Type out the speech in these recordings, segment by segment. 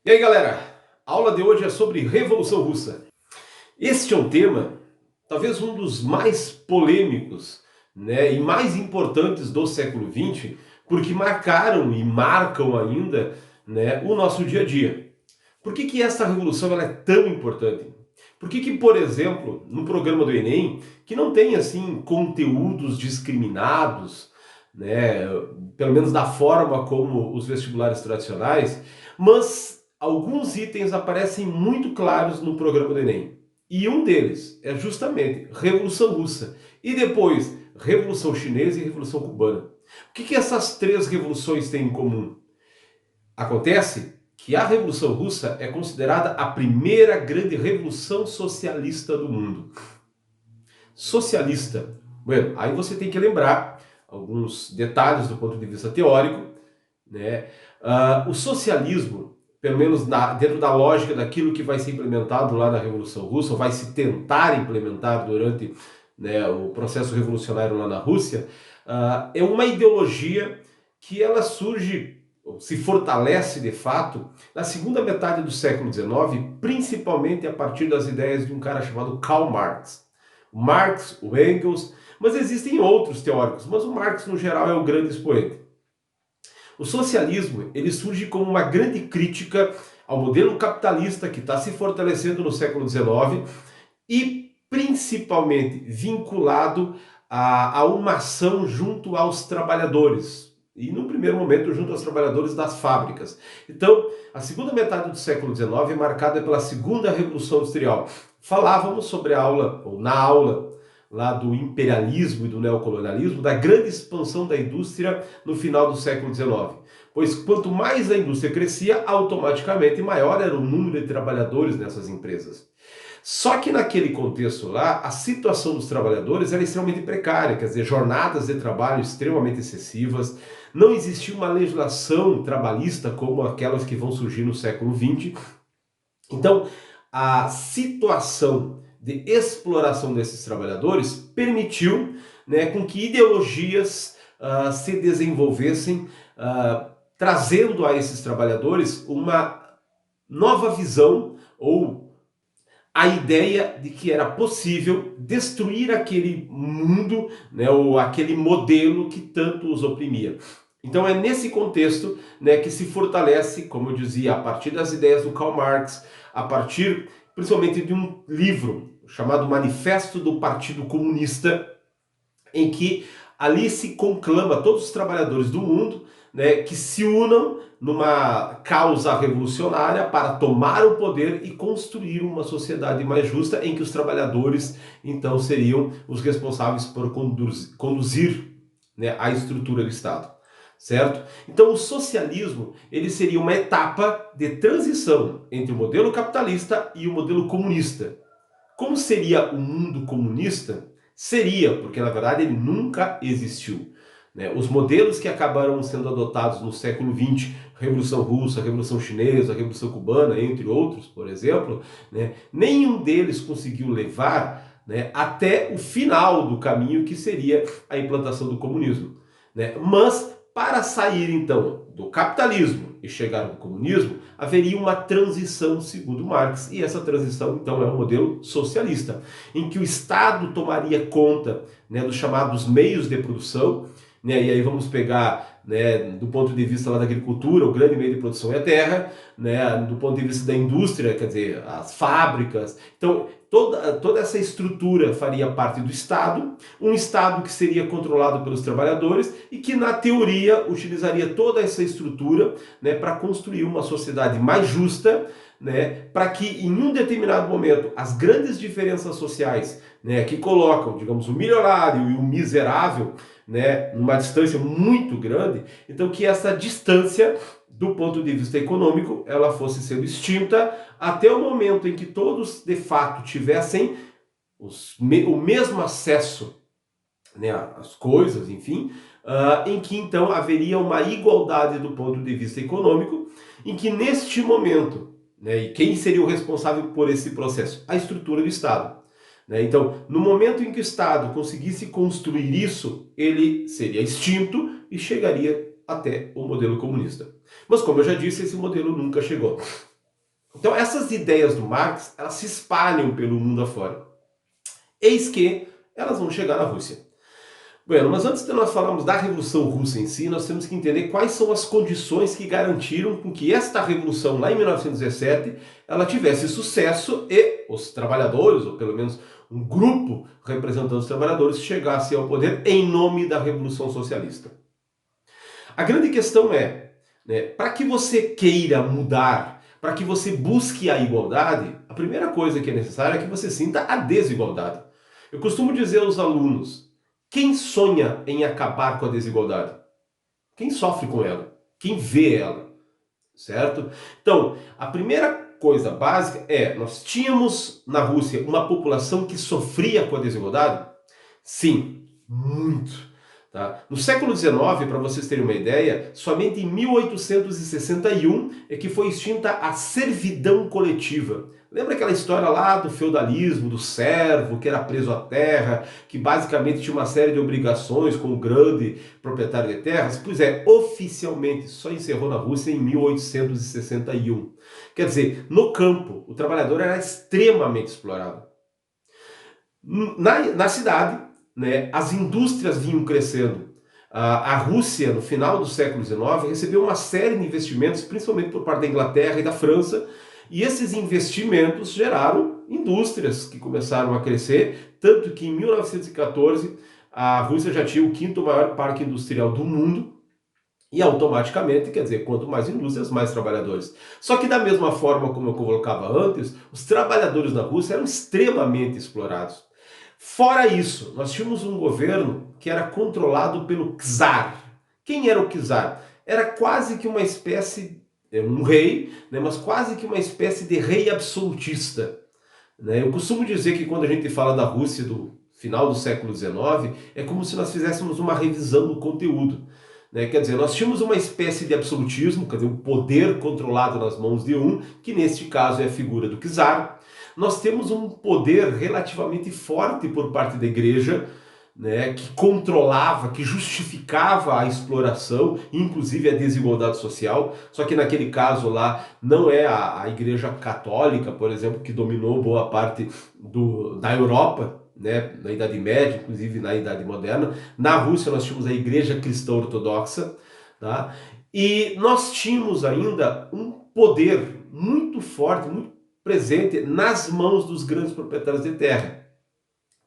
E aí galera, a aula de hoje é sobre Revolução Russa. Este é um tema, talvez um dos mais polêmicos, e mais importantes do século XX, porque marcaram e marcam ainda, o nosso dia a dia. Por que essa revolução ela é tão importante? Por que, por exemplo, no programa do Enem, que não tem assim conteúdos discriminados, né, pelo menos da forma como os vestibulares tradicionais, mas alguns itens aparecem muito claros no programa do Enem. E um deles é justamente Revolução Russa e depois Revolução Chinesa e Revolução Cubana. O que essas três revoluções têm em comum? Acontece que a Revolução Russa é considerada a primeira grande revolução socialista do mundo. Socialista. Bueno, aí você tem que lembrar alguns detalhes do ponto de vista teórico, né? O socialismo, pelo menos dentro da lógica daquilo que vai ser implementado lá na Revolução Russa, ou vai se tentar implementar durante, o processo revolucionário lá na Rússia, é uma ideologia que ela surge, ou se fortalece de fato, na segunda metade do século XIX, principalmente a partir das ideias de um cara chamado Karl Marx. O Marx, o Engels, mas existem outros teóricos, mas o Marx no geral é o grande expoente. O socialismo ele surge como uma grande crítica ao modelo capitalista que está se fortalecendo no século XIX e principalmente vinculado a uma ação junto aos trabalhadores. E no primeiro momento junto aos trabalhadores das fábricas. Então, a segunda metade do século XIX é marcada pela segunda revolução industrial. Falávamos sobre a aula, ou na aula, lá do imperialismo e do neocolonialismo, da grande expansão da indústria no final do século XIX. Pois quanto mais a indústria crescia, automaticamente maior era o número de trabalhadores nessas empresas. Só que naquele contexto lá, a situação dos trabalhadores era extremamente precária, quer dizer, jornadas de trabalho extremamente excessivas, não existia uma legislação trabalhista como aquelas que vão surgir no século XX. Então, a situação de exploração desses trabalhadores permitiu, com que ideologias se desenvolvessem, trazendo a esses trabalhadores uma nova visão ou a ideia de que era possível destruir aquele mundo, ou aquele modelo que tanto os oprimia. Então é nesse contexto, que se fortalece, como eu dizia, a partir das ideias do Karl Marx, a partir principalmente de um livro chamado Manifesto do Partido Comunista, em que ali se conclama todos os trabalhadores do mundo, que se unam numa causa revolucionária para tomar o poder e construir uma sociedade mais justa em que os trabalhadores então seriam os responsáveis por conduzir, a estrutura do Estado. Certo? Então o socialismo ele seria uma etapa de transição entre o modelo capitalista e o modelo comunista. Como seria o mundo comunista? Seria, porque na verdade ele nunca existiu. Os modelos que acabaram sendo adotados no século XX, Revolução Russa, Revolução Chinesa, Revolução Cubana, entre outros, por exemplo, nenhum deles conseguiu levar, até o final do caminho que seria a implantação do comunismo. Mas para sair então do capitalismo e chegar no comunismo, haveria uma transição, segundo Marx, e essa transição então é um modelo socialista, em que o Estado tomaria conta, dos chamados meios de produção, e aí vamos pegar, do ponto de vista lá da agricultura, o grande meio de produção é a terra, do ponto de vista da indústria, quer dizer, as fábricas. Então, toda essa estrutura faria parte do Estado, um Estado que seria controlado pelos trabalhadores e que, na teoria, utilizaria toda essa estrutura, para construir uma sociedade mais justa, para que em um determinado momento as grandes diferenças sociais, que colocam, digamos, o milionário e o miserável, numa distância muito grande, então que essa distância do ponto de vista econômico ela fosse sendo extinta até o momento em que todos de fato tivessem o mesmo acesso, às coisas, enfim, em que então haveria uma igualdade do ponto de vista econômico, em que neste momento, e quem seria o responsável por esse processo? A estrutura do Estado. Então, no momento em que o Estado conseguisse construir isso, ele seria extinto e chegaria até o modelo comunista. Mas como eu já disse, esse modelo nunca chegou. Então essas ideias do Marx, elas se espalham pelo mundo afora. Eis que elas vão chegar na Rússia. Bueno, mas antes de nós falarmos da Revolução Russa em si, nós temos que entender quais são as condições que garantiram com que esta revolução lá em 1917 ela tivesse sucesso e os trabalhadores, ou pelo menos um grupo representando os trabalhadores, chegasse ao poder em nome da Revolução Socialista. A grande questão é, né, para que você queira mudar, para que você busque a igualdade, a primeira coisa que é necessária é que você sinta a desigualdade. Eu costumo dizer aos alunos, quem sonha em acabar com a desigualdade? Quem sofre com ela? Quem vê ela? Certo? Então, a primeira coisa básica é, nós tínhamos na Rússia uma população que sofria com a desigualdade? Sim, muito. Tá? No século XIX, para vocês terem uma ideia, somente em 1861 é que foi extinta a servidão coletiva. Lembra aquela história lá do feudalismo, do servo que era preso à terra, que basicamente tinha uma série de obrigações como grande proprietário de terras? Pois é, oficialmente só encerrou na Rússia em 1861. Quer dizer, no campo, o trabalhador era extremamente explorado. Na cidade, né, as indústrias vinham crescendo. A Rússia, no final do século XIX, recebeu uma série de investimentos, principalmente por parte da Inglaterra e da França, e esses investimentos geraram indústrias que começaram a crescer, tanto que em 1914 a Rússia já tinha o quinto maior parque industrial do mundo, e automaticamente, quer dizer, quanto mais indústrias, mais trabalhadores. Só que da mesma forma como eu colocava antes, os trabalhadores na Rússia eram extremamente explorados. Fora isso, nós tínhamos um governo que era controlado pelo czar. Quem era o czar? Era quase que uma espécie, um rei, né, mas quase que uma espécie de rei absolutista. Né? Eu costumo dizer que quando a gente fala da Rússia do final do século XIX, é como se nós fizéssemos uma revisão do conteúdo. Né? Quer dizer, nós tínhamos uma espécie de absolutismo, quer dizer, um poder controlado nas mãos de um, que neste caso é a figura do czar. Nós temos um poder relativamente forte por parte da igreja, né, que controlava, que justificava a exploração, inclusive a desigualdade social. Só que naquele caso lá não é a igreja católica, por exemplo, que dominou boa parte da Europa, né, na Idade Média, inclusive na Idade Moderna. Na Rússia nós tínhamos a igreja cristã ortodoxa, tá? E nós tínhamos ainda um poder muito forte, muito presente nas mãos dos grandes proprietários de terra.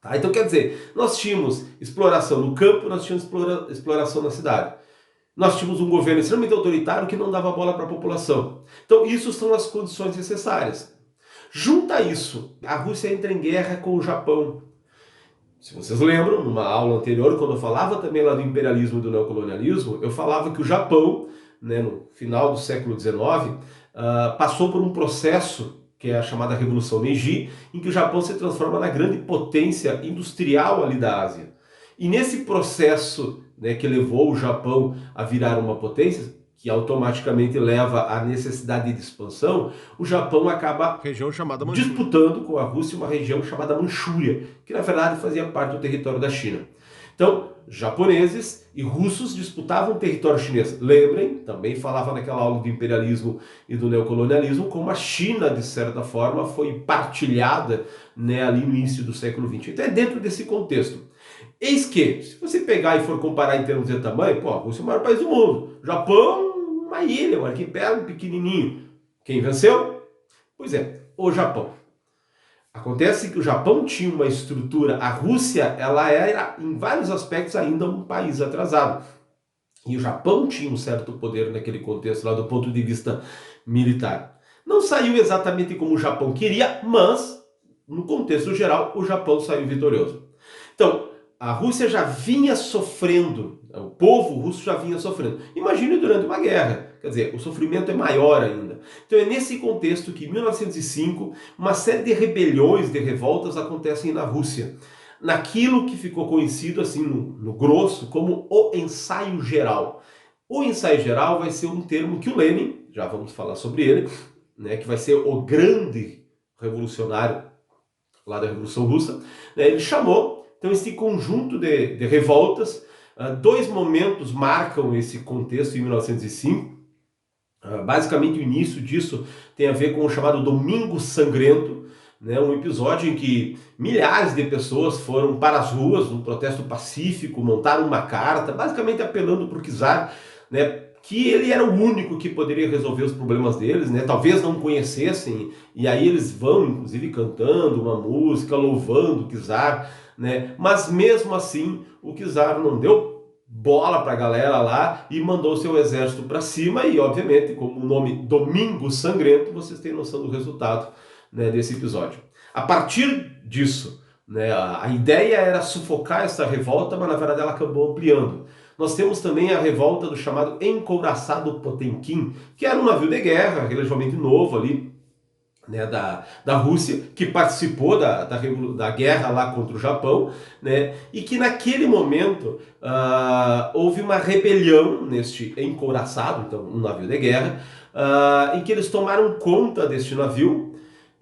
Tá? Então quer dizer, nós tínhamos exploração no campo, nós tínhamos exploração na cidade. Nós tínhamos um governo extremamente autoritário que não dava bola para a população. Então isso são as condições necessárias. Junta isso, a Rússia entra em guerra com o Japão. Se vocês lembram, numa aula anterior, quando eu falava também lá do imperialismo e do neocolonialismo, eu falava que o Japão, né, no final do século XIX, passou por um processo que é a chamada Revolução Meiji, em que o Japão se transforma na grande potência industrial ali da Ásia. E nesse processo, né, que levou o Japão a virar uma potência, que automaticamente leva à necessidade de expansão, o Japão acaba disputando com a Rússia uma região chamada Manchúria, que na verdade fazia parte do território da China. Então, japoneses e russos disputavam o território chinês. Lembrem, também falava naquela aula do imperialismo e do neocolonialismo, como a China, de certa forma, foi partilhada, né, ali no início do século XX. Então é dentro desse contexto. Eis que, se você pegar e for comparar em termos de tamanho, pô, a Rússia é o maior país do mundo. O Japão, uma ilha, um arquipélago pequenininho. Quem venceu? Pois é, o Japão. Acontece que o Japão tinha uma estrutura, a Rússia ela era em vários aspectos ainda um país atrasado. E o Japão tinha um certo poder naquele contexto lá do ponto de vista militar. Não saiu exatamente como o Japão queria, mas no contexto geral o Japão saiu vitorioso. Então, a Rússia já vinha sofrendo, o povo russo já vinha sofrendo. Imagine durante uma guerra, quer dizer, o sofrimento é maior ainda. Então é nesse contexto que em 1905 uma série de rebeliões, de revoltas acontecem na Rússia. Naquilo que ficou conhecido assim no grosso como o ensaio geral. O ensaio geral vai ser um termo que o Lenin, já vamos falar sobre ele, né, que vai ser o grande revolucionário lá da Revolução Russa, né, ele chamou. Então esse conjunto de revoltas, dois momentos marcam esse contexto em 1905. Basicamente, o início disso tem a ver com o chamado Domingo Sangrento, né, um episódio em que milhares de pessoas foram para as ruas, num protesto pacífico, montaram uma carta, basicamente apelando para o czar, né, que ele era o único que poderia resolver os problemas deles, né, talvez não conhecessem, e aí eles vão, inclusive, cantando uma música, louvando o czar, né, mas mesmo assim o czar não deu bola para a galera lá e mandou seu exército para cima e, obviamente, como o nome Domingo Sangrento, vocês têm noção do resultado, né, desse episódio. A partir disso, né, a ideia era sufocar essa revolta, mas na verdade ela acabou ampliando. Nós temos também a revolta do chamado Encouraçado Potemkin, que era um navio de guerra relativamente novo ali, né, da Rússia, que participou da guerra lá contra o Japão, né, e que naquele momento houve uma rebelião neste encouraçado, então um navio de guerra, em que eles tomaram conta deste navio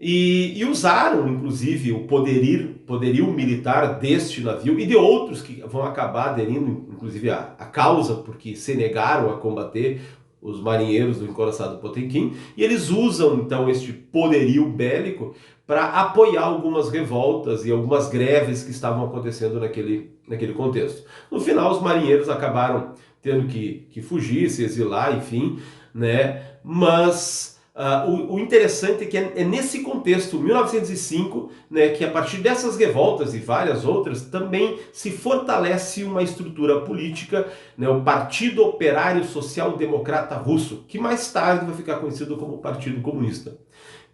e usaram, inclusive, o poderio militar deste navio e de outros que vão acabar aderindo, inclusive, à causa, porque se negaram a combater os marinheiros do encouraçado Potemkin, e eles usam então este poderio bélico para apoiar algumas revoltas e algumas greves que estavam acontecendo naquele contexto. No final, os marinheiros acabaram tendo que fugir, se exilar, enfim, né? Mas o interessante é que é nesse contexto, 1905, né, que a partir dessas revoltas e várias outras, também se fortalece uma estrutura política, né, o Partido Operário Social Democrata Russo, que mais tarde vai ficar conhecido como Partido Comunista.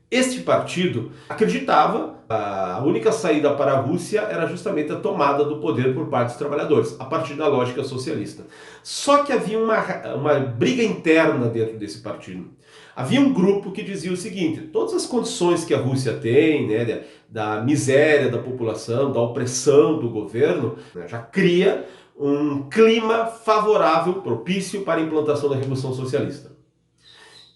Este partido acreditava que a única saída para a Rússia era justamente a tomada do poder por parte dos trabalhadores, a partir da lógica socialista. Só que havia uma briga interna dentro desse partido. Havia um grupo que dizia o seguinte: todas as condições que a Rússia tem, né, da miséria da população, da opressão do governo, né, já cria um clima favorável, propício para a implantação da Revolução Socialista.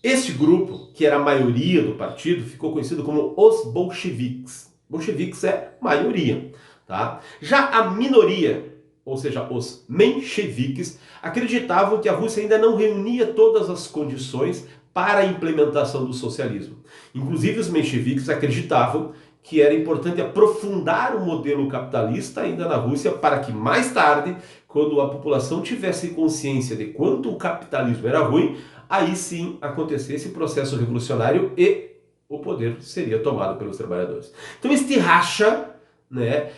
Este grupo, que era a maioria do partido, ficou conhecido como os bolcheviques. Bolcheviques é maioria. Tá? Já a minoria, ou seja, os mencheviques, acreditavam que a Rússia ainda não reunia todas as condições para a implementação do socialismo. Inclusive, os mencheviques acreditavam que era importante aprofundar o modelo capitalista ainda na Rússia para que mais tarde, quando a população tivesse consciência de quanto o capitalismo era ruim, aí sim acontecesse esse processo revolucionário e o poder seria tomado pelos trabalhadores. Então este racha, né,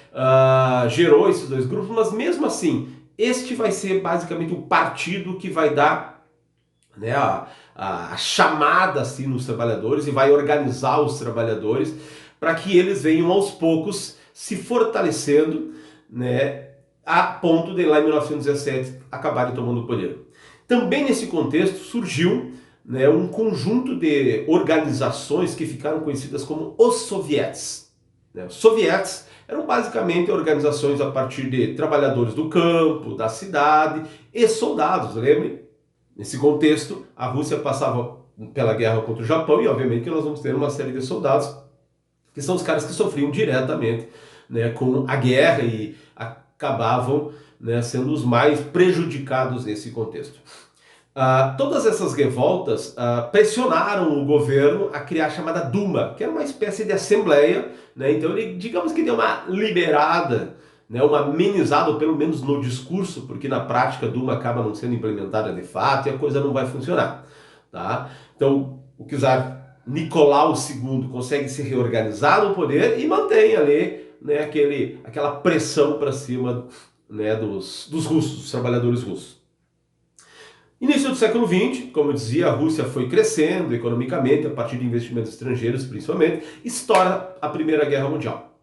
gerou esses dois grupos, mas mesmo assim, este vai ser basicamente o partido que vai dar, né, a chamada assim, nos trabalhadores e vai organizar os trabalhadores para que eles venham aos poucos se fortalecendo, né, a ponto de lá em 1917 acabarem tomando o poder. Também nesse contexto surgiu, né, um conjunto de organizações que ficaram conhecidas como os sovietes. Né? Os sovietes eram basicamente organizações a partir de trabalhadores do campo, da cidade e soldados, lembrem? Nesse contexto, a Rússia passava pela guerra contra o Japão e obviamente que nós vamos ter uma série de soldados que são os caras que sofriam diretamente, né, com a guerra e acabavam, né, sendo os mais prejudicados nesse contexto. Todas essas revoltas pressionaram o governo a criar a chamada Duma, que era uma espécie de assembleia, né? Então ele, digamos que deu uma liberada, né, uma amenizada, ou pelo menos no discurso, porque na prática a Duma acaba não sendo implementada de fato e a coisa não vai funcionar. Tá? Então o czar Nicolau II consegue se reorganizar no poder e mantém ali, né, aquela pressão para cima, né, dos russos, dos trabalhadores russos. Início do século XX, como eu dizia, a Rússia foi crescendo economicamente a partir de investimentos estrangeiros, principalmente, estoura a Primeira Guerra Mundial.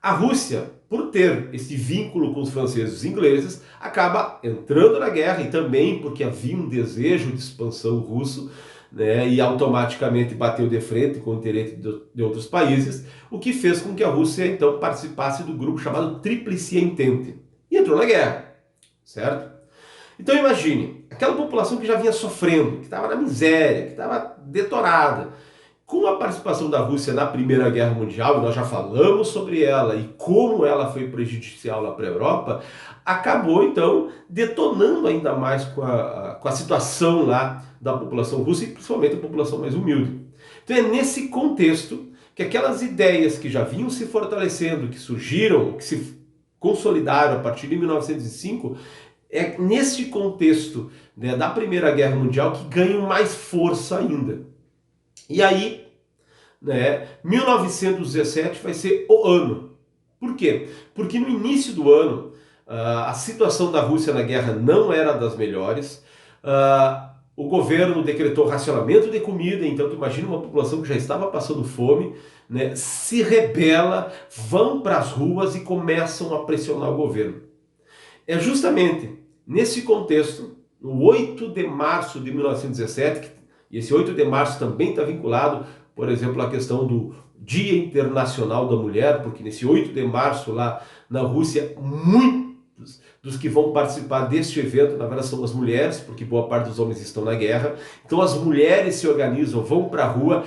A Rússia, por ter esse vínculo com os franceses e os ingleses, acaba entrando na guerra e também porque havia um desejo de expansão russo, né, e automaticamente bateu de frente com o interesse de outros países, o que fez com que a Rússia então participasse do grupo chamado Tríplice Entente e entrou na guerra, certo? Então imagine, aquela população que já vinha sofrendo, que estava na miséria, que estava detorada, Com a participação da Rússia na Primeira Guerra Mundial, nós já falamos sobre ela e como ela foi prejudicial lá para a Europa, acabou então detonando ainda mais com a situação lá da população russa e principalmente a população mais humilde. Então é nesse contexto que aquelas ideias que já vinham se fortalecendo, que surgiram, que se consolidaram a partir de 1905, é nesse contexto, né, da Primeira Guerra Mundial que ganham mais força ainda. E aí, né, 1917 vai ser o ano. Por quê? Porque no início do ano, a situação da Rússia na guerra não era das melhores. O governo decretou racionamento de comida, então tu imagina uma população que já estava passando fome, né, se rebela, vão para as ruas e começam a pressionar o governo. É justamente nesse contexto, no 8 de março de 1917, e esse 8 de março também está vinculado, por exemplo, à questão do Dia Internacional da Mulher, porque nesse 8 de março lá na Rússia, muitos dos que vão participar deste evento, na verdade, são as mulheres, porque boa parte dos homens estão na guerra. Então as mulheres se organizam, vão para a rua,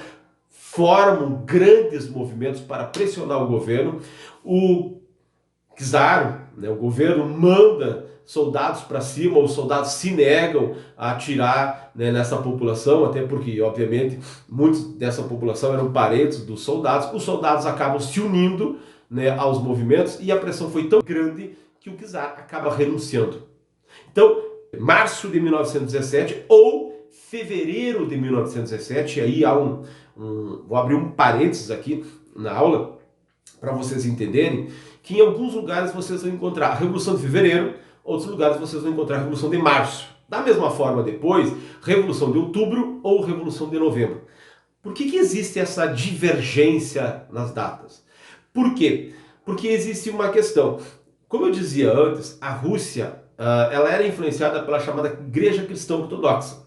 formam grandes movimentos para pressionar o governo. O czar, né, o governo manda soldados para cima, os soldados se negam a atirar, né, nessa população, até porque, obviamente, muitos dessa população eram parentes dos soldados. Os soldados acabam se unindo, né, aos movimentos e a pressão foi tão grande que o czar acaba renunciando. Então, março de 1917 ou fevereiro de 1917, aí há vou abrir um parênteses aqui na aula para vocês entenderem que em alguns lugares vocês vão encontrar a Revolução de Fevereiro, outros lugares vocês vão encontrar a Revolução de Março. Da mesma forma depois, Revolução de Outubro ou Revolução de Novembro. Por que existe essa divergência nas datas? Por quê? Porque existe uma questão. Como eu dizia antes, a Rússia ela era influenciada pela chamada Igreja Cristã Ortodoxa.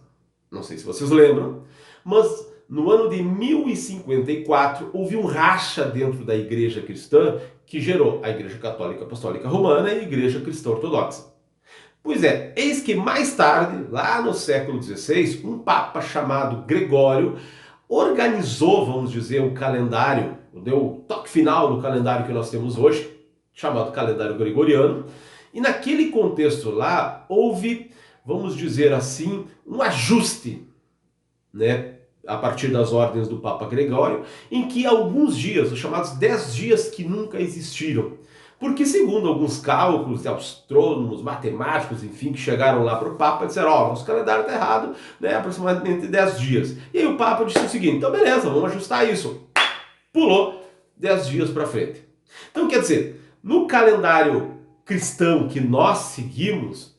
Não sei se vocês lembram, mas no ano de 1054 houve um racha dentro da Igreja Cristã que gerou a Igreja Católica Apostólica Romana e a Igreja Cristã Ortodoxa. Pois é, eis que mais tarde, lá no século XVI, um papa chamado Gregório organizou, vamos dizer, um calendário, deu o toque final no calendário que nós temos hoje, chamado calendário gregoriano, e naquele contexto lá houve, vamos dizer assim, um ajuste, né, a partir das ordens do Papa Gregório, em que alguns dias, os chamados 10 dias que nunca existiram, porque segundo alguns cálculos de astrônomos, matemáticos, enfim, que chegaram lá para o Papa, disseram, ó, nosso calendário está errado, né, aproximadamente 10 dias. E aí o Papa disse o seguinte, então beleza, vamos ajustar isso. Pulou 10 dias para frente. Então quer dizer, no calendário cristão que nós seguimos,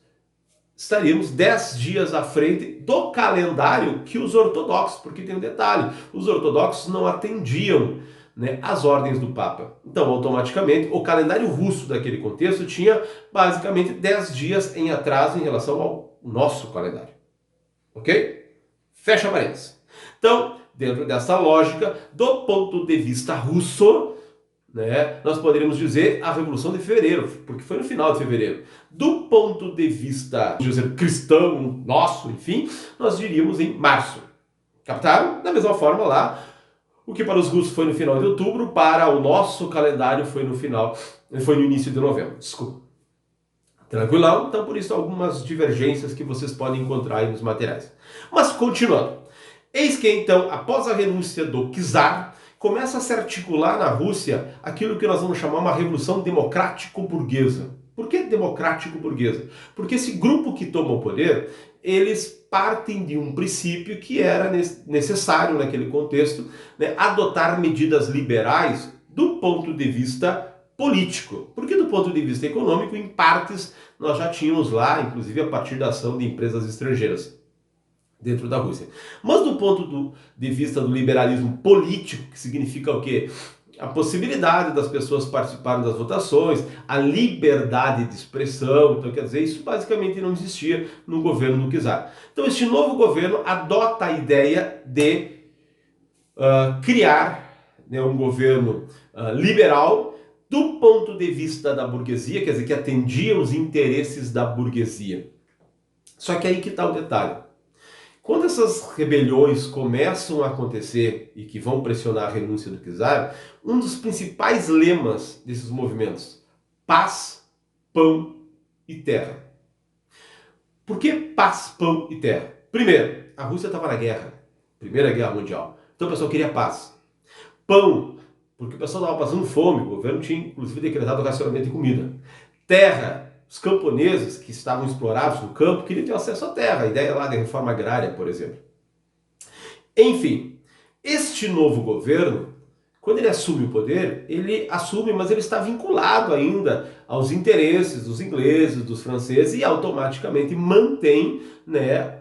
estaríamos 10 dias à frente do calendário que os ortodoxos, porque tem um detalhe, os ortodoxos não atendiam, né, as ordens do Papa. Então, automaticamente, o calendário russo daquele contexto tinha basicamente 10 dias em atraso em relação ao nosso calendário. Ok? Fecha parênteses. Então, dentro dessa lógica, do ponto de vista russo, né, nós poderíamos dizer a Revolução de Fevereiro, porque foi no final de fevereiro. Do ponto de vista, vamos dizer, cristão, nosso, enfim, nós diríamos em março. Captaram? Da mesma forma lá, o que para os russos foi no final de outubro, para o nosso calendário foi no início de novembro. Desculpa. Tranquilão? Então, por isso, algumas divergências que vocês podem encontrar aí nos materiais. Mas, continuando. Eis que, então, após a renúncia do czar, começa a se articular na Rússia aquilo que nós vamos chamar uma revolução democrático-burguesa. Por que democrático-burguesa? Porque esse grupo que toma o poder, eles partem de um princípio que era necessário naquele contexto, né, adotar medidas liberais do ponto de vista político. Porque do ponto de vista econômico, em partes, nós já tínhamos lá, inclusive a partir da ação de empresas estrangeiras dentro da Rússia. Mas do ponto de vista do liberalismo político, que significa o quê? A possibilidade das pessoas participarem das votações, a liberdade de expressão, então quer dizer, isso basicamente não existia no governo do czar. Então este novo governo adota a ideia de criar, né, um governo liberal do ponto de vista da burguesia, quer dizer, que atendia os interesses da burguesia. Só que aí que está o detalhe. Quando essas rebeliões começam a acontecer e que vão pressionar a renúncia do czar, um dos principais lemas desses movimentos: paz, pão e terra. Por que paz, pão e terra? Primeiro, a Rússia estava na guerra, Primeira Guerra Mundial. Então o pessoal queria paz. Pão, porque o pessoal estava passando fome, o governo tinha inclusive decretado racionamento de comida. Terra, os camponeses que estavam explorados no campo queriam ter acesso à terra, a ideia lá da reforma agrária, por exemplo. Enfim, este novo governo, quando ele assume o poder, ele assume, mas ele está vinculado ainda aos interesses dos ingleses, dos franceses, e automaticamente mantém, né,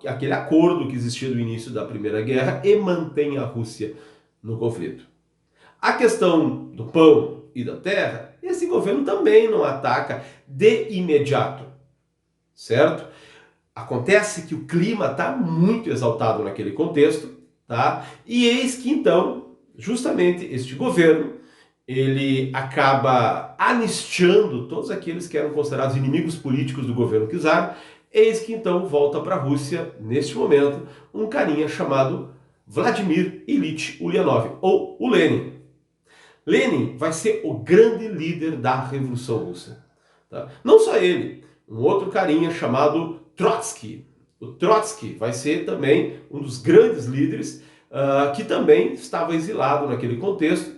aquele acordo que existia no início da Primeira Guerra e mantém a Rússia no conflito. A questão do pão e da terra, esse governo também não ataca de imediato, certo? Acontece que o clima está muito exaltado naquele contexto, tá? E eis que então, justamente este governo, ele acaba anistiando todos aqueles que eram considerados inimigos políticos do governo czar. Eis que então volta para a Rússia, neste momento, um carinha chamado Vladimir Ilyich Ulyanov, ou o Lenin. Lenin vai ser o grande líder da Revolução Russa. Tá? Não só ele, um outro carinha chamado Trotsky. O Trotsky vai ser também um dos grandes líderes que também estava exilado naquele contexto.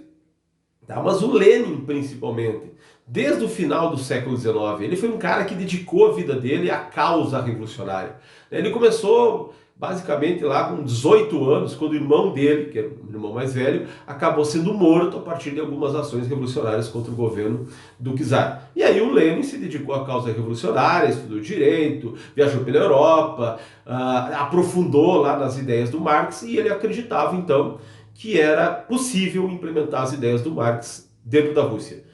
Tá? Mas o Lenin, principalmente, desde o final do século XIX, ele foi um cara que dedicou a vida dele à causa revolucionária. Ele começou basicamente lá com 18 anos, quando o irmão dele, que era o irmão mais velho, acabou sendo morto a partir de algumas ações revolucionárias contra o governo do czar. E aí o Lenin se dedicou à causa revolucionária, estudou direito, viajou pela Europa, aprofundou lá nas ideias do Marx, e ele acreditava então que era possível implementar as ideias do Marx dentro da Rússia.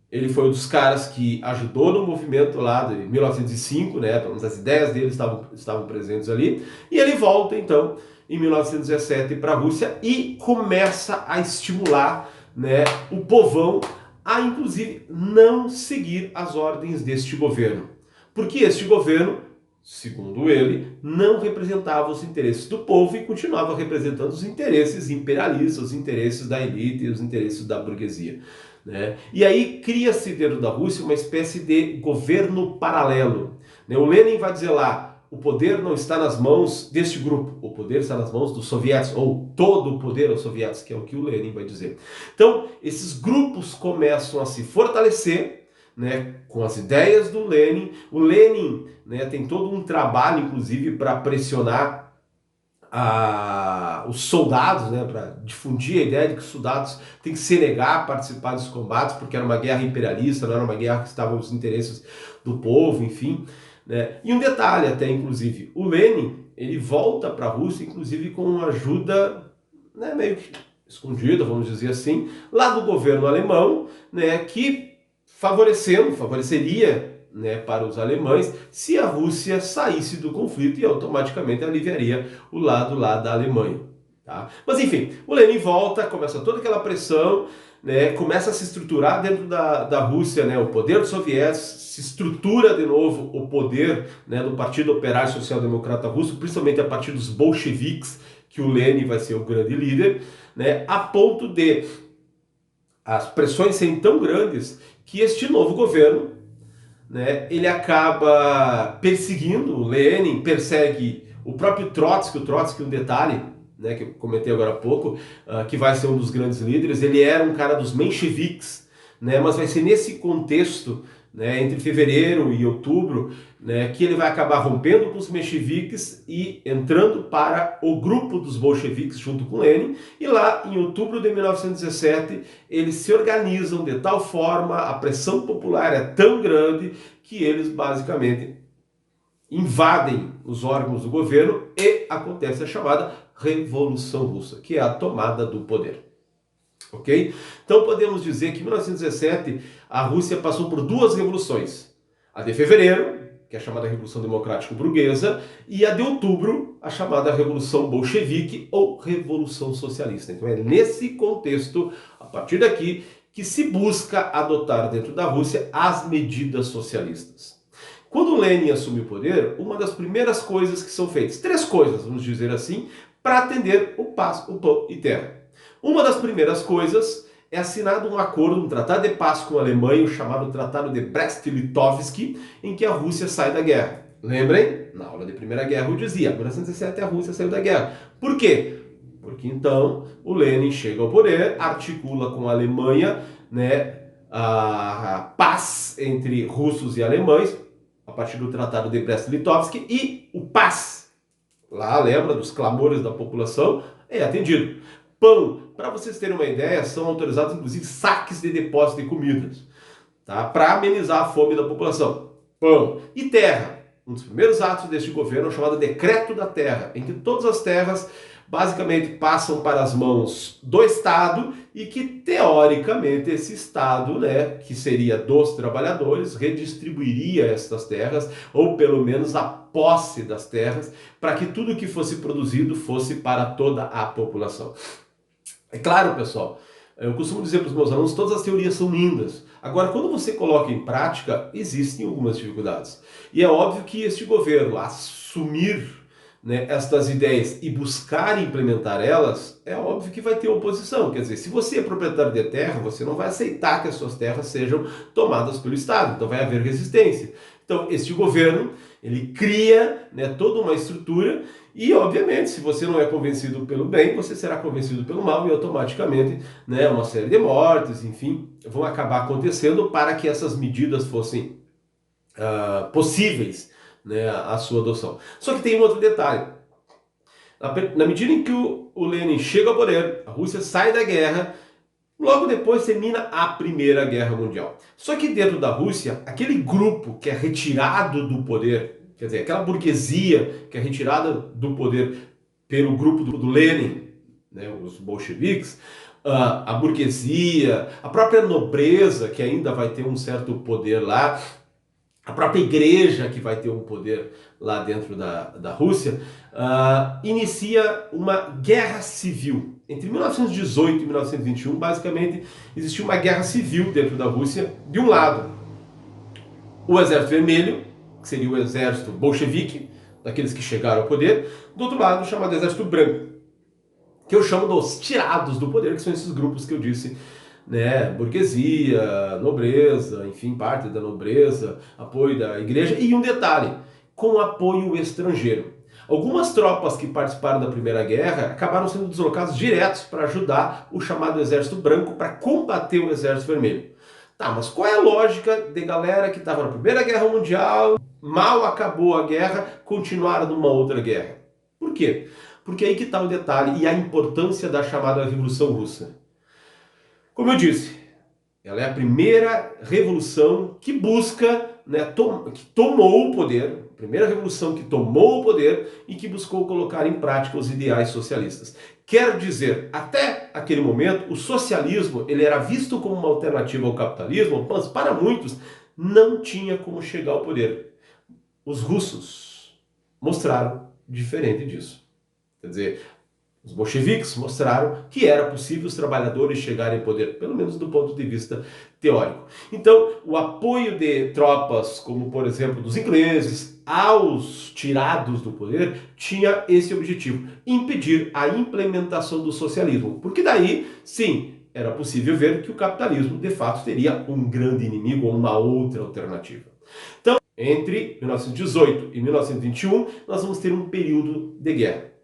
Ele foi um dos caras que ajudou no movimento lá de 1905, né? Pelo menos as ideias dele estavam presentes ali. E ele volta, então, em 1917 para a Rússia e começa a estimular, né, o povão a, inclusive, não seguir as ordens deste governo. Porque este governo, segundo ele, não representava os interesses do povo e continuava representando os interesses imperialistas, os interesses da elite e os interesses da burguesia. Né? E aí cria-se dentro da Rússia uma espécie de governo paralelo. Né? O Lenin vai dizer lá, o poder não está nas mãos deste grupo, o poder está nas mãos dos soviéticos, ou todo o poder aos soviéticos, que é o que o Lenin vai dizer. Então, esses grupos começam a se fortalecer, né, com as ideias do Lenin. O Lenin, né, tem todo um trabalho, inclusive, para pressionar os soldados, né, para difundir a ideia de que os soldados têm que se negar a participar dos combates, porque era uma guerra imperialista, não era uma guerra que estava nos interesses do povo, enfim. Né? E um detalhe até, inclusive, o Lenin, ele volta para a Rússia, inclusive com uma ajuda, né, meio que escondida, vamos dizer assim, lá do governo alemão, né, que favoreceria, né, para os alemães se a Rússia saísse do conflito e automaticamente aliviaria o lado lá da Alemanha. Tá? Mas enfim, o Lenin volta, começa toda aquela pressão, né, começa a se estruturar dentro da Rússia, né, o poder dos soviéticos, se estrutura de novo o poder, né, do Partido Operário Social Democrata Russo, principalmente a partir dos bolcheviques, que o Lenin vai ser o grande líder, né, a ponto de as pressões serem tão grandes que este novo governo, né, ele acaba perseguindo o Lenin, persegue o próprio Trotsky, um detalhe, né, que eu comentei agora há pouco, que vai ser um dos grandes líderes. Ele era um cara dos mencheviques, né, mas vai ser nesse contexto, né, entre fevereiro e outubro, né, que ele vai acabar rompendo com os mencheviques e entrando para o grupo dos bolcheviques junto com Lenin. E lá em outubro de 1917 eles se organizam de tal forma, a pressão popular é tão grande que eles basicamente invadem os órgãos do governo e acontece a chamada Revolução Russa, que é a tomada do poder. Ok? Então podemos dizer que em 1917 a Rússia passou por duas revoluções. A de fevereiro, que é a chamada Revolução Democrática Burguesa, e a de outubro, a chamada Revolução Bolchevique ou Revolução Socialista. Então é nesse contexto, a partir daqui, que se busca adotar dentro da Rússia as medidas socialistas. Quando Lenin assume o poder, uma das primeiras coisas que são feitas, três coisas, vamos dizer assim, para atender o paz, o pão e terra. Uma das primeiras coisas é assinado um acordo, um tratado de paz com a Alemanha, o chamado Tratado de Brest-Litovsk, em que a Rússia sai da guerra. Lembrem? Na aula de Primeira Guerra eu dizia, em 1917 a Rússia saiu da guerra. Por quê? Porque então o Lenin chega ao poder, articula com a Alemanha, né, a paz entre russos e alemães, a partir do Tratado de Brest-Litovsk, e o paz, lá lembra dos clamores da população, é atendido. Pão, para vocês terem uma ideia, são autorizados inclusive saques de depósito de comidas, tá? Para amenizar a fome da população. Pão e terra. Um dos primeiros atos deste governo é o chamado Decreto da Terra, em que todas as terras basicamente passam para as mãos do Estado e que, teoricamente, esse Estado, né, que seria dos trabalhadores, redistribuiria estas terras, ou pelo menos a posse das terras, para que tudo que fosse produzido fosse para toda a população. É claro, pessoal, eu costumo dizer para os meus alunos, todas as teorias são lindas. Agora, quando você coloca em prática, existem algumas dificuldades. E é óbvio que este governo assumir, né, estas ideias e buscar implementar elas, é óbvio que vai ter oposição. Quer dizer, se você é proprietário de terra, você não vai aceitar que as suas terras sejam tomadas pelo Estado. Então vai haver resistência. Então, este governo, ele cria, né, toda uma estrutura e, obviamente, se você não é convencido pelo bem, você será convencido pelo mal e automaticamente, né, uma série de mortes, enfim, vão acabar acontecendo para que essas medidas fossem possíveis, né, a sua adoção. Só que tem um outro detalhe. Na medida em que o Lenin chega ao poder, a Rússia sai da guerra, logo depois termina a Primeira Guerra Mundial. Só que dentro da Rússia, aquele grupo que é retirado do poder, quer dizer, aquela burguesia que é retirada do poder pelo grupo do Lenin, né, os bolcheviques, a burguesia, a própria nobreza, que ainda vai ter um certo poder lá, a própria igreja, que vai ter um poder lá dentro da Rússia, inicia uma guerra civil. Entre 1918 e 1921, basicamente, existiu uma guerra civil dentro da Rússia. De um lado, o Exército Vermelho, que seria o exército bolchevique, daqueles que chegaram ao poder. Do outro lado, o chamado Exército Branco, que eu chamo dos tirados do poder, que são esses grupos que eu disse, né, burguesia, nobreza, enfim, parte da nobreza, apoio da igreja e um detalhe, com apoio estrangeiro. Algumas tropas que participaram da Primeira Guerra acabaram sendo deslocadas diretos para ajudar o chamado Exército Branco para combater o Exército Vermelho. Tá, mas qual é a lógica de galera que estava na Primeira Guerra Mundial, mal acabou a guerra, continuaram numa outra guerra? Por quê? Porque aí que está o detalhe e a importância da chamada Revolução Russa. Como eu disse, ela é a primeira revolução que busca, né, que tomou o poder, a primeira revolução que tomou o poder e que buscou colocar em prática os ideais socialistas. Quero dizer, até aquele momento, o socialismo ele era visto como uma alternativa ao capitalismo, mas para muitos não tinha como chegar ao poder. Os russos mostraram diferente disso. Quer dizer, os bolcheviques mostraram que era possível os trabalhadores chegarem ao poder, pelo menos do ponto de vista teórico. Então, o apoio de tropas, como por exemplo dos ingleses, aos tirados do poder, tinha esse objetivo, impedir a implementação do socialismo. Porque daí, sim, era possível ver que o capitalismo, de fato, teria um grande inimigo ou uma outra alternativa. Então, entre 1918 e 1921, nós vamos ter um período de guerra.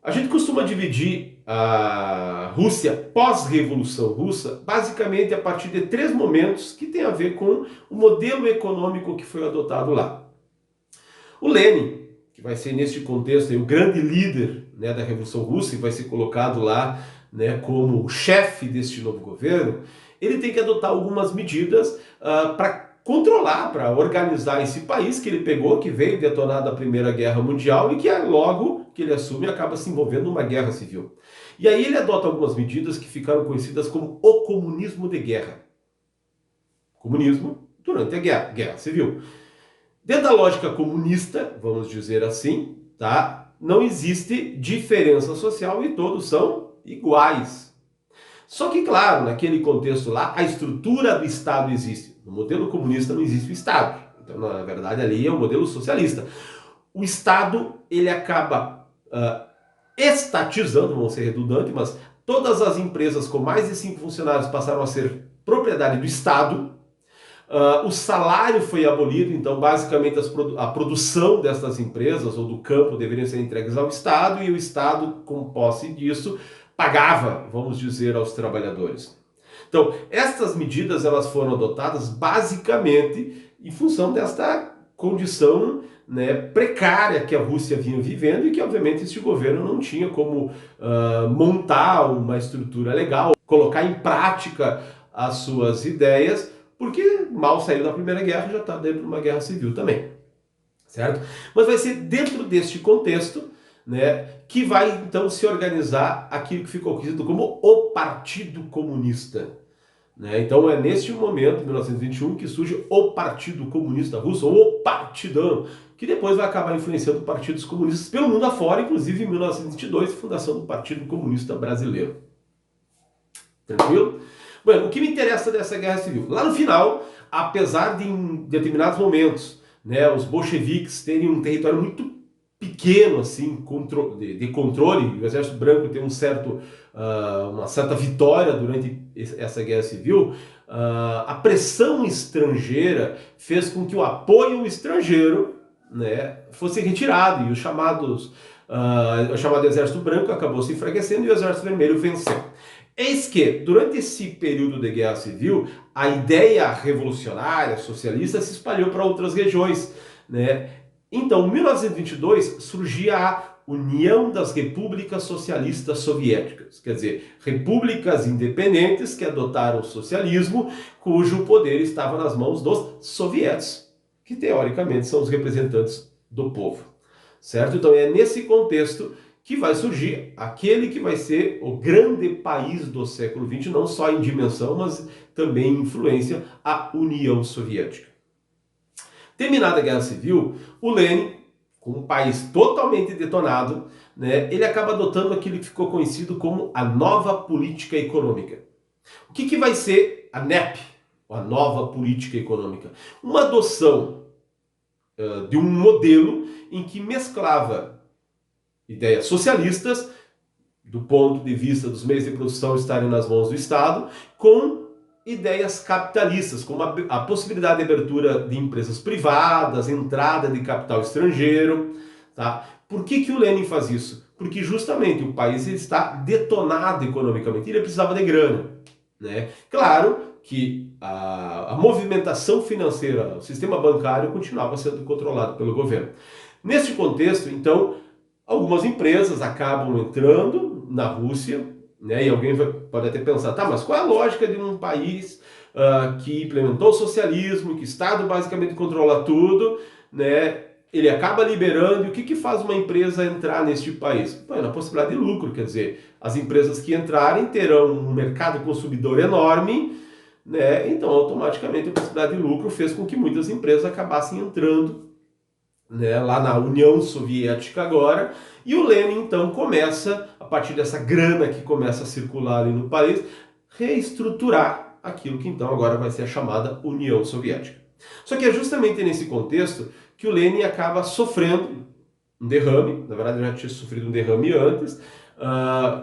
A gente costuma dividir a Rússia pós-revolução russa basicamente a partir de três momentos que tem a ver com o modelo econômico que foi adotado lá. O Lenin, que vai ser neste contexto aí, o grande líder, né, da Revolução Russa e vai ser colocado lá, né, como chefe deste novo governo, ele tem que adotar algumas medidas para controlar, para organizar esse país que ele pegou, que veio detonado da Primeira Guerra Mundial e que logo que ele assume acaba se envolvendo numa guerra civil. E aí ele adota algumas medidas que ficaram conhecidas como o comunismo de guerra. Comunismo durante a guerra civil. Dentro da lógica comunista, vamos dizer assim, tá? Não existe diferença social e todos são iguais. Só que, claro, naquele contexto lá, a estrutura do Estado existe. No modelo comunista não existe o Estado. Então, na verdade, ali é o modelo socialista. O Estado, ele acaba estatizando, vamos ser redundante, mas todas as empresas com mais de 5 funcionários passaram a ser propriedade do Estado. O salário foi abolido, então basicamente a produção dessas empresas ou do campo deveriam ser entregues ao Estado e o Estado, com posse disso, pagava, vamos dizer, aos trabalhadores. Então, estas medidas elas foram adotadas basicamente em função desta condição, né, precária que a Rússia vinha vivendo e que, obviamente, este governo não tinha como montar uma estrutura legal, colocar em prática as suas ideias, porque mal saiu da Primeira Guerra, já está dentro de uma guerra civil também, certo? Mas vai ser dentro deste contexto, né, que vai então se organizar aquilo que ficou conhecido como o Partido Comunista. Né? Então é neste momento, em 1921, que surge o Partido Comunista Russo, ou o Partidão, que depois vai acabar influenciando partidos comunistas pelo mundo afora, inclusive em 1922, fundação do Partido Comunista Brasileiro. Tranquilo? Bom, o que me interessa dessa guerra civil? Lá no final, apesar de em determinados momentos, né, os bolcheviques terem um território muito pequeno assim, de controle, o Exército Branco tem uma certa vitória durante essa guerra civil, a pressão estrangeira fez com que o apoio estrangeiro, né, fosse retirado e o chamado Exército Branco acabou se enfraquecendo e o Exército Vermelho venceu. Eis que, durante esse período de guerra civil, a ideia revolucionária, socialista, se espalhou para outras regiões, né? Então, em 1922, surgia a União das Repúblicas Socialistas Soviéticas, quer dizer, repúblicas independentes que adotaram o socialismo, cujo poder estava nas mãos dos sovietes, que teoricamente são os representantes do povo, certo? Então é nesse contexto que vai surgir aquele que vai ser o grande país do século XX, não só em dimensão, mas também em influência, a União Soviética. Terminada a Guerra Civil, o Lenin, com um país totalmente detonado, né, ele acaba adotando aquilo que ficou conhecido como a nova política econômica. O que vai ser a NEP, a nova política econômica? Uma adoção de um modelo em que mesclava ideias socialistas, do ponto de vista dos meios de produção estarem nas mãos do Estado, com ideias capitalistas, como a possibilidade de abertura de empresas privadas, entrada de capital estrangeiro. Tá? Por que o Lenin faz isso? Porque justamente o país está detonado economicamente, ele precisava de grana. Né? Claro que a movimentação financeira, o sistema bancário continuava sendo controlado pelo governo. Neste contexto, então, algumas empresas acabam entrando na Rússia, né? E alguém pode até pensar, tá, mas qual é a lógica de um país que implementou o socialismo, que o Estado basicamente controla tudo, né? Ele acaba liberando, e o que faz uma empresa entrar neste país? Bom, é na possibilidade de lucro, quer dizer, as empresas que entrarem terão um mercado consumidor enorme, né? Então automaticamente a possibilidade de lucro fez com que muitas empresas acabassem entrando, né, lá na União Soviética agora, e o Lenin então começa, a partir dessa grana que começa a circular ali no país, reestruturar aquilo que então agora vai ser a chamada União Soviética. Só que é justamente nesse contexto que o Lenin acaba sofrendo um derrame, na verdade ele já tinha sofrido um derrame antes,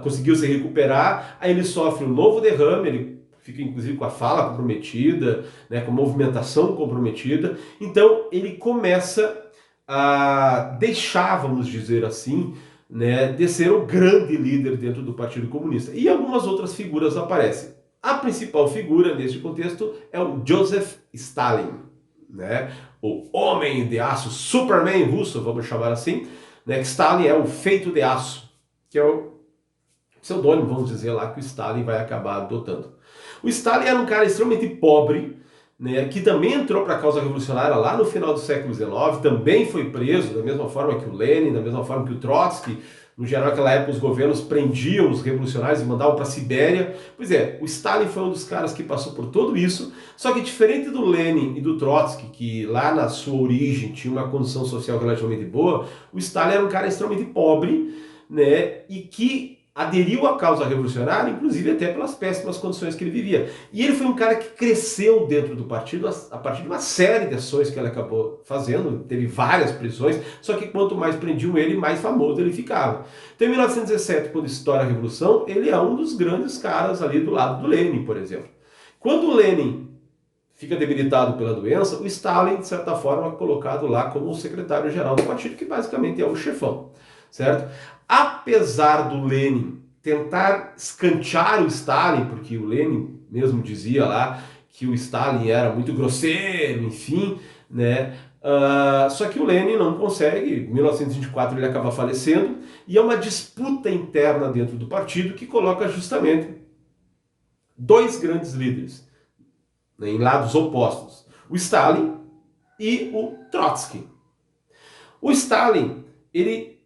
conseguiu se recuperar, aí ele sofre um novo derrame, ele fica inclusive com a fala comprometida, né, com a movimentação comprometida, então ele começa a deixar, vamos dizer assim, né, de ser o grande líder dentro do Partido Comunista. E algumas outras figuras aparecem. A principal figura neste contexto é o Joseph Stalin, né, o homem de aço, Superman russo, vamos chamar assim, né, que Stalin é o feito de aço, que é o pseudônimo, vamos dizer lá, que o Stalin vai acabar adotando. O Stalin era um cara extremamente pobre, né, que também entrou para a causa revolucionária lá no final do século XIX, também foi preso, da mesma forma que o Lenin, da mesma forma que o Trotsky. No geral, naquela época, os governos prendiam os revolucionários e mandavam para a Sibéria. Pois é, o Stalin foi um dos caras que passou por tudo isso, só que diferente do Lenin e do Trotsky, que lá na sua origem tinha uma condição social relativamente boa, o Stalin era um cara extremamente pobre, né, e que aderiu à causa revolucionária, inclusive até pelas péssimas condições que ele vivia. E ele foi um cara que cresceu dentro do partido a partir de uma série de ações que ele acabou fazendo, teve várias prisões, só que quanto mais prendiam ele, mais famoso ele ficava. Então em 1917, quando estoura a Revolução, ele é um dos grandes caras ali do lado do Lenin, por exemplo. Quando o Lenin fica debilitado pela doença, o Stalin, de certa forma, é colocado lá como o secretário-geral do partido, que basicamente é o chefão, certo? Apesar do Lenin tentar escantear o Stalin, porque o Lenin mesmo dizia lá que o Stalin era muito grosseiro, enfim, né? Só que o Lenin não consegue, em 1924 ele acaba falecendo, e é uma disputa interna dentro do partido que coloca justamente dois grandes líderes, né, em lados opostos, o Stalin e o Trotsky. O Stalin, ele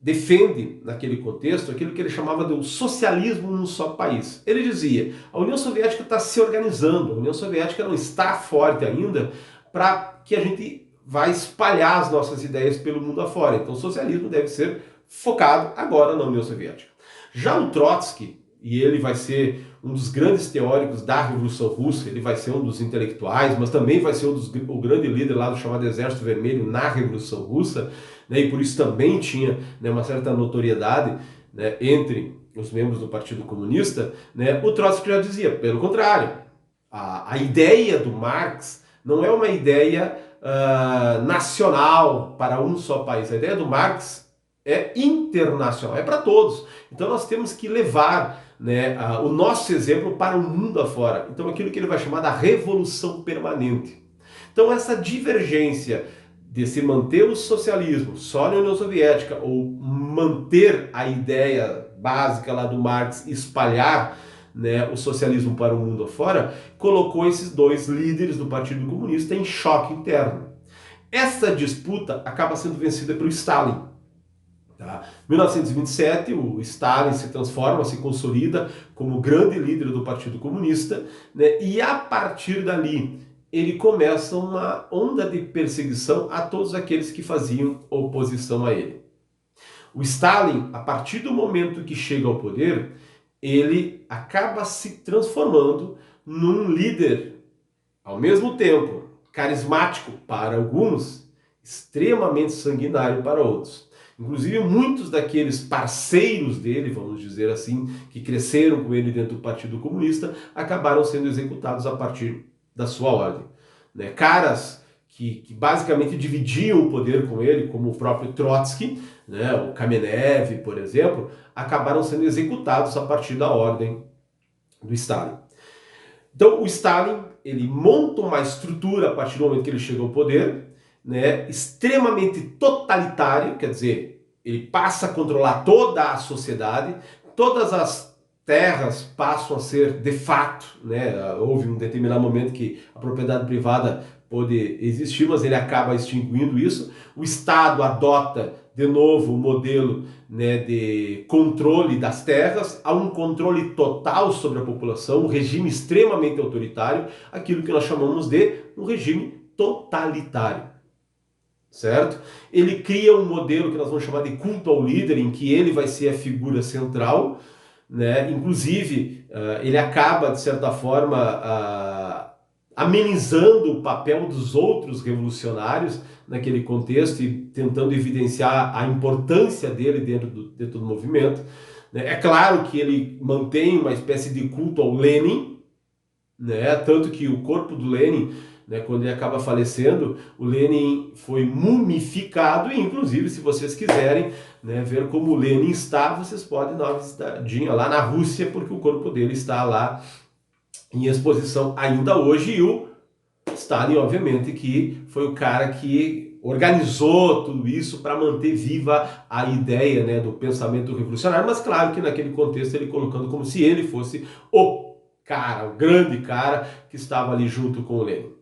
defende, naquele contexto, aquilo que ele chamava de um socialismo num só país. Ele dizia, a União Soviética está se organizando, a União Soviética não está forte ainda para que a gente vá espalhar as nossas ideias pelo mundo afora. Então o socialismo deve ser focado agora na União Soviética. Já o Trotsky, e ele vai ser um dos grandes teóricos da Revolução Russa, ele vai ser um dos intelectuais, mas também vai ser o grande líder lá do chamado Exército Vermelho na Revolução Russa, né, e por isso também tinha, né, uma certa notoriedade, né, entre os membros do Partido Comunista, né, o Trotsky já dizia, pelo contrário, a ideia do Marx não é uma ideia nacional para um só país, a ideia do Marx é internacional, é para todos. Então nós temos que levar, né, o nosso exemplo para o mundo afora. Então aquilo que ele vai chamar da revolução permanente. Então essa divergência de se manter o socialismo só na União Soviética ou manter a ideia básica lá do Marx e espalhar, né, o socialismo para o mundo afora, colocou esses dois líderes do Partido Comunista em choque interno. Essa disputa acaba sendo vencida pelo Stalin. Tá? Em 1927, o Stalin se transforma, se consolida como grande líder do Partido Comunista, né, e a partir dali ele começa uma onda de perseguição a todos aqueles que faziam oposição a ele. O Stalin, a partir do momento que chega ao poder, ele acaba se transformando num líder, ao mesmo tempo carismático para alguns, extremamente sanguinário para outros. Inclusive muitos daqueles parceiros dele, vamos dizer assim, que cresceram com ele dentro do Partido Comunista, acabaram sendo executados a partir da sua ordem. Né? Caras que basicamente dividiam o poder com ele, como o próprio Trotsky, né? O Kamenev, por exemplo, acabaram sendo executados a partir da ordem do Stalin. Então o Stalin, ele monta uma estrutura a partir do momento que ele chega ao poder, né, extremamente totalitário, quer dizer, ele passa a controlar toda a sociedade, todas as terras passam a ser de fato, né, houve um determinado momento que a propriedade privada pôde existir, mas ele acaba extinguindo isso. O Estado adota de novo o modelo, né, de controle das terras, há um controle total sobre a população, um regime extremamente autoritário, aquilo que nós chamamos de um regime totalitário. Certo? Ele cria um modelo que nós vamos chamar de culto ao líder, em que ele vai ser a figura central, né? Inclusive, ele acaba, de certa forma, amenizando o papel dos outros revolucionários naquele contexto e tentando evidenciar a importância dele dentro do movimento. Né? É claro que ele mantém uma espécie de culto ao Lenin, né? Tanto que o corpo do Lenin, né, quando ele acaba falecendo, o Lenin foi mumificado e, inclusive, se vocês quiserem, né, ver como o Lenin está, vocês podem dar uma visitadinha lá na Rússia, porque o corpo dele está lá em exposição ainda hoje, e o Stalin, obviamente, que foi o cara que organizou tudo isso para manter viva a ideia, né, do pensamento revolucionário, mas claro que naquele contexto ele colocando como se ele fosse o cara, o grande cara que estava ali junto com o Lenin.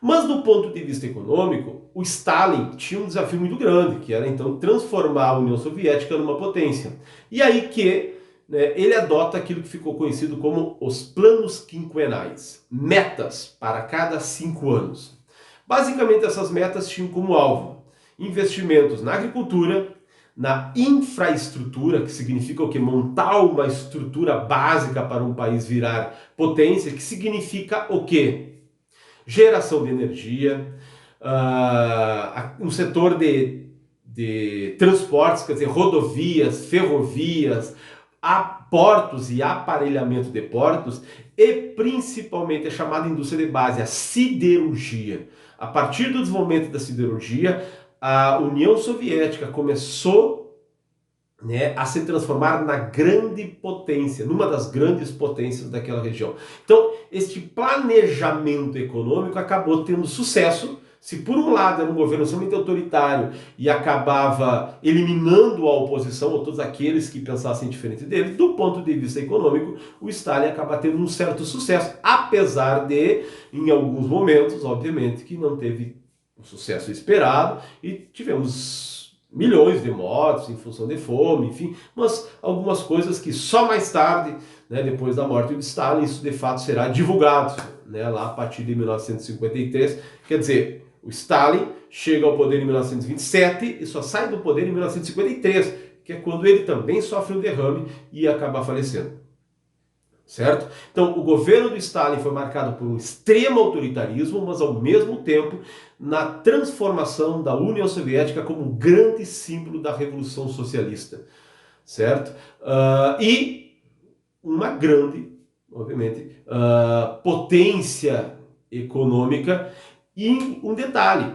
Mas do ponto de vista econômico, o Stalin tinha um desafio muito grande, que era então transformar a União Soviética numa potência. E aí que, né, ele adota aquilo que ficou conhecido como os planos quinquenais, metas para cada 5 anos. Basicamente essas metas tinham como alvo investimentos na agricultura, na infraestrutura, que significa o quê? Montar uma estrutura básica para um país virar potência, que significa o quê? Geração de energia, um setor de transportes, quer dizer, rodovias, ferrovias, portos e aparelhamento de portos, e principalmente a chamada indústria de base, a siderurgia. A partir do desenvolvimento da siderurgia, a União Soviética começou, né, a se transformar na grande potência, numa das grandes potências daquela região. Então, este planejamento econômico acabou tendo sucesso. Se por um lado era um governo extremamente autoritário e acabava eliminando a oposição, ou todos aqueles que pensassem diferente dele, do ponto de vista econômico, o Stalin acaba tendo um certo sucesso, apesar de, em alguns momentos, obviamente, que não teve o sucesso esperado e tivemos milhões de mortos em função de fome, enfim, mas algumas coisas que só mais tarde, né, depois da morte de Stalin, isso de fato será divulgado, né, lá a partir de 1953, quer dizer, o Stalin chega ao poder em 1927 e só sai do poder em 1953, que é quando ele também sofre um derrame e acaba falecendo. Certo? Então, o governo do Stalin foi marcado por um extremo autoritarismo, mas ao mesmo tempo na transformação da União Soviética como um grande símbolo da Revolução Socialista, certo? E uma grande, obviamente, potência econômica. E um detalhe,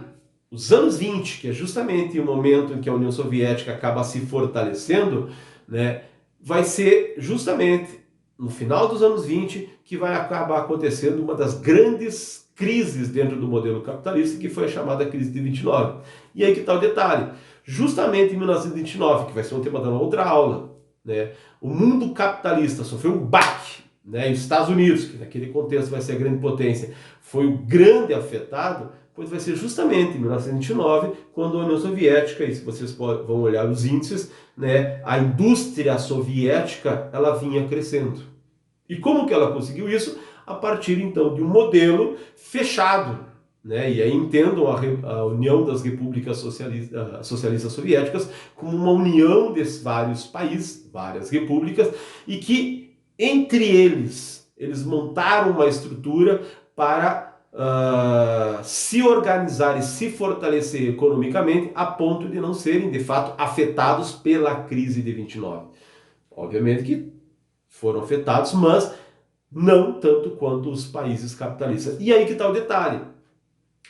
os anos 20, que é justamente o momento em que a União Soviética acaba se fortalecendo, né, vai ser justamente no final dos anos 20 que vai acabar acontecendo uma das grandes crises dentro do modelo capitalista, que foi a chamada crise de 29. E aí que está o detalhe, justamente em 1929, que vai ser um tema da outra aula, né, o mundo capitalista sofreu um baque, né, e os Estados Unidos, que naquele contexto vai ser a grande potência, foi o grande afetado, pois vai ser justamente em 1929, quando a União Soviética, e se vocês vão olhar os índices, né, a indústria soviética ela vinha crescendo. E como que ela conseguiu isso? A partir então de um modelo fechado, né? E aí entendam a União das Repúblicas Socialistas Soviéticas como uma união de vários países, várias repúblicas, e que entre eles montaram uma estrutura para se organizar e se fortalecer economicamente a ponto de não serem, de fato, afetados pela crise de 29. Obviamente que foram afetados, mas não tanto quanto os países capitalistas. E aí que está o detalhe,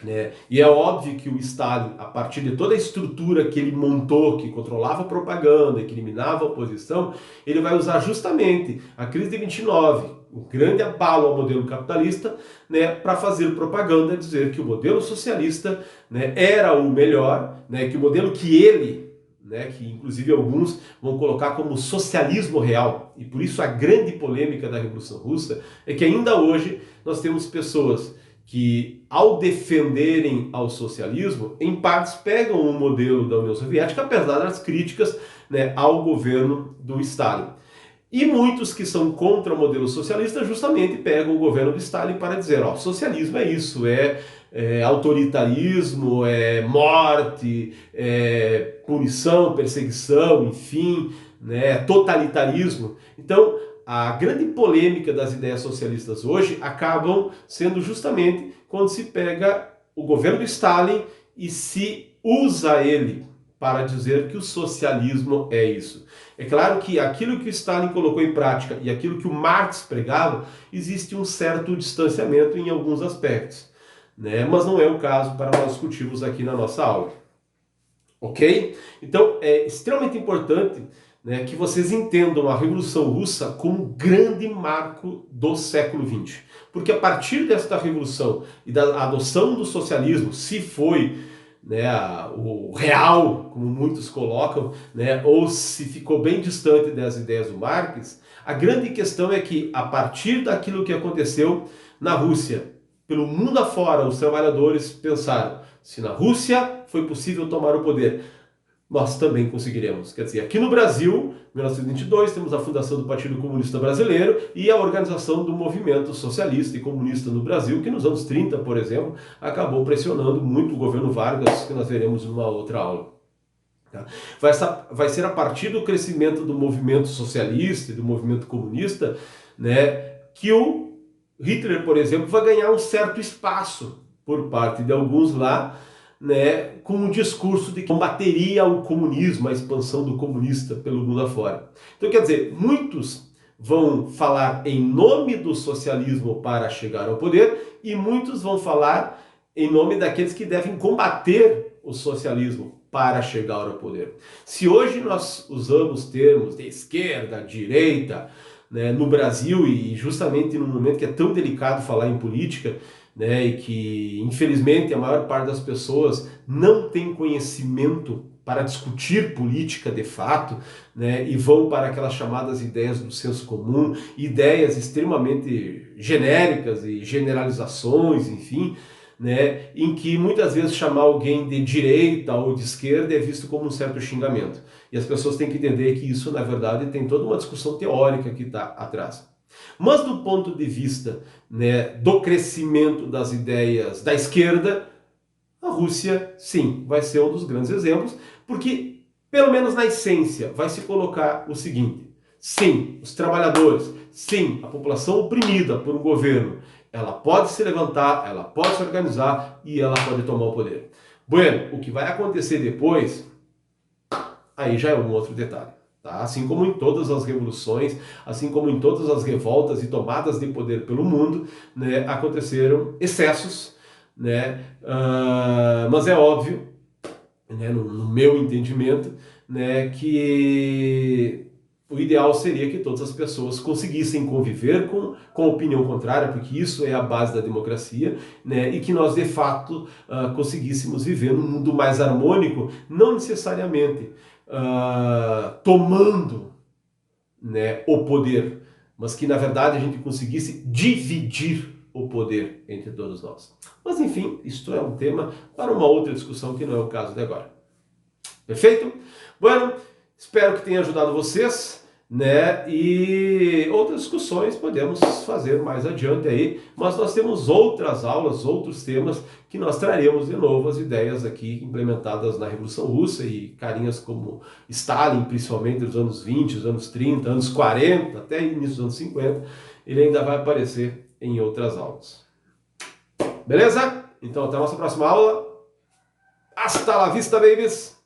né? E é óbvio que o Stalin, a partir de toda a estrutura que ele montou, que controlava a propaganda, que eliminava a oposição, ele vai usar justamente a crise de 29, o grande abalo ao modelo capitalista, né, para fazer propaganda, dizer que o modelo socialista, né, era o melhor, né, que o modelo que ele, né, que inclusive alguns vão colocar como socialismo real, e por isso a grande polêmica da Revolução Russa é que ainda hoje nós temos pessoas que, ao defenderem ao socialismo, em partes pegam o modelo da União Soviética, apesar das críticas, né, ao governo do Stalin. E muitos que são contra o modelo socialista justamente pegam o governo do Stalin para dizer, ó, socialismo é isso, é autoritarismo, é morte, é punição, perseguição, enfim, né, totalitarismo. Então, a grande polêmica das ideias socialistas hoje acabam sendo justamente quando se pega o governo do Stalin e se usa ele para dizer que o socialismo é isso. É claro que aquilo que o Stalin colocou em prática e aquilo que o Marx pregava, existe um certo distanciamento em alguns aspectos, né? Mas não é o caso para nós discutirmos aqui na nossa aula. Ok? Então é extremamente importante, né, que vocês entendam a Revolução Russa como um grande marco do século XX. Porque a partir desta revolução e da adoção do socialismo, se foi, né, o real, como muitos colocam, né, ou se ficou bem distante das ideias do Marx, a grande questão é que, a partir daquilo que aconteceu na Rússia, pelo mundo afora, os trabalhadores pensaram, se na Rússia foi possível tomar o poder, nós também conseguiremos. Quer dizer, aqui no Brasil, em 1922, temos a fundação do Partido Comunista Brasileiro e a organização do movimento socialista e comunista no Brasil, que nos anos 30, por exemplo, acabou pressionando muito o governo Vargas, que nós veremos numa outra aula. Tá? Vai ser a partir do crescimento do movimento socialista e do movimento comunista, né, que o Hitler, por exemplo, vai ganhar um certo espaço por parte de alguns lá, né, com um discurso de que combateria o comunismo, a expansão do comunista pelo mundo afora. Então, quer dizer, muitos vão falar em nome do socialismo para chegar ao poder e muitos vão falar em nome daqueles que devem combater o socialismo para chegar ao poder. Se hoje nós usamos termos de esquerda, direita, né, no Brasil, e justamente num momento que é tão delicado falar em política, né, e que infelizmente a maior parte das pessoas não tem conhecimento para discutir política de fato, né, e vão para aquelas chamadas ideias do senso comum, ideias extremamente genéricas e generalizações, enfim, né, em que muitas vezes chamar alguém de direita ou de esquerda é visto como um certo xingamento. E as pessoas têm que entender que isso, na verdade, tem toda uma discussão teórica que está atrás. Mas do ponto de vista, né, do crescimento das ideias da esquerda, a Rússia, sim, vai ser um dos grandes exemplos, porque, pelo menos na essência, vai se colocar o seguinte: sim, os trabalhadores, sim, a população oprimida por um governo, ela pode se levantar, ela pode se organizar e ela pode tomar o poder. Bueno, o que vai acontecer depois, aí já é um outro detalhe. Tá? Assim como em todas as revoluções, assim como em todas as revoltas e tomadas de poder pelo mundo, né, aconteceram excessos, né? Mas é óbvio, né, no meu entendimento, né, que o ideal seria que todas as pessoas conseguissem conviver com a opinião contrária, porque isso é a base da democracia, né, e que nós, de fato, conseguíssemos viver num mundo mais harmônico, não necessariamente tomando, né, o poder, mas que, na verdade, a gente conseguisse dividir o poder entre todos nós. Mas, enfim, isto é um tema para uma outra discussão que não é o caso de agora. Perfeito? Bueno, espero que tenha ajudado vocês, né? E outras discussões podemos fazer mais adiante aí, mas nós temos outras aulas, outros temas que nós traremos de novo as ideias aqui implementadas na Revolução Russa e carinhas como Stalin, principalmente nos anos 20, os anos 30, anos 40, até início dos anos 50, ele ainda vai aparecer em outras aulas. Beleza? Então até a nossa próxima aula. Hasta la vista, babies!